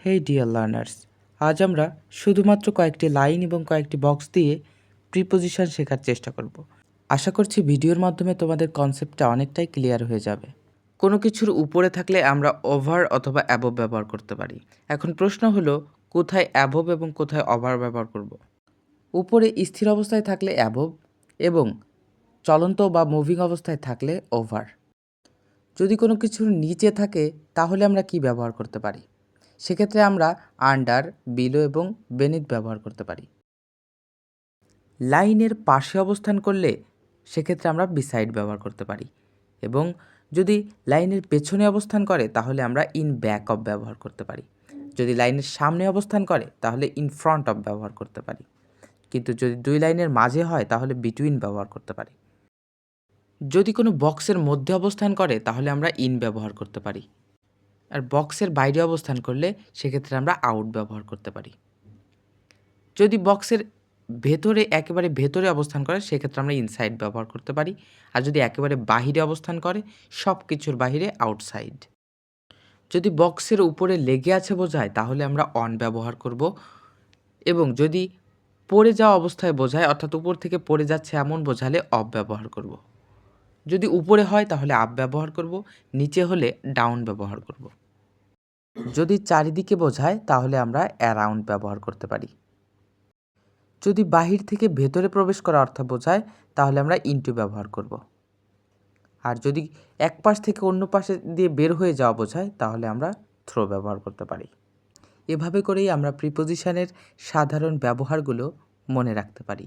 হেই dear learners, আজ আমরা শুধুমাত্র কয়েকটি লাইন এবং কয়েকটি বক্স দিয়ে প্রিপোজিশন শেখার চেষ্টা করব। আশা করছি ভিডিওর মাধ্যমে তোমাদের কনসেপ্টটা অনেকটাই ক্লিয়ার হয়ে যাবে। কোনো কিছুর উপরে থাকলে আমরা ওভার অথবা অ্যাবভ ব্যবহার করতে পারি। এখন প্রশ্ন হলো, কোথায় অ্যাবভ এবং কোথায় ওভার ব্যবহার করব। উপরে স্থির অবস্থায় থাকলে অ্যাবভ এবং চলন্ত বা মুভিং অবস্থায় থাকলে ওভার। যদি কোনো কিছুর নিচে থাকে তাহলে আমরা কি ব্যবহার করতে পারি? সেক্ষেত্রে আমরা আন্ডার, বিলো এবং বেনিথ ব্যবহার করতে পারি। লাইনের পাশে অবস্থান করলে সেক্ষেত্রে আমরা বিসাইড ব্যবহার করতে পারি এবং যদি লাইনের পেছনে অবস্থান করে তাহলে আমরা ইন ব্যাক অফ ব্যবহার করতে পারি। যদি লাইনের সামনে অবস্থান করে তাহলে ইন ফ্রন্ট অফ ব্যবহার করতে পারি, কিন্তু যদি দুই লাইনের মাঝে হয় তাহলে বিটুইন ব্যবহার করতে পারি। যদি কোনো বক্সের মধ্যে অবস্থান করে তাহলে আমরা ইন ব্যবহার করতে পারি, আর বক্সের বাইরে অবস্থান করলে সেক্ষেত্রে আমরা আউট ব্যবহার করতে পারি। যদি বক্সের ভেতরে একেবারে ভেতরে অবস্থান করে সেক্ষেত্রে আমরা ইনসাইড ব্যবহার করতে পারি, আর যদি একেবারে বাহিরে অবস্থান করে সব কিছুর বাহিরে আউটসাইড। যদি বক্সের উপরে লেগে আছে বোঝায় তাহলে আমরা অন ব্যবহার করব, এবং যদি পড়ে যাওয়া অবস্থায় বোঝায় অর্থাৎ উপর থেকে পড়ে যাচ্ছে এমন বোঝালে অফ ব্যবহার করব। যদি উপরে হয় তাহলে আপ ব্যবহার করব, নিচে হলে ডাউন ব্যবহার করব। যদি চারিদিকে বোঝায় তাহলে আমরা অ্যারাউন্ড ব্যবহার করতে পারি। যদি বাহির থেকে ভেতরে প্রবেশ করা অর্থ বোঝায় তাহলে আমরা ইনটু ব্যবহার করব। আর যদি এক পাশ থেকে অন্য পাশে দিয়ে বের হয়ে যাওয়া বোঝায় তাহলে আমরা থ্রো ব্যবহার করতে পারি। এভাবে করেই আমরা প্রিপোজিশনের সাধারণ ব্যবহারগুলো মনে রাখতে পারি।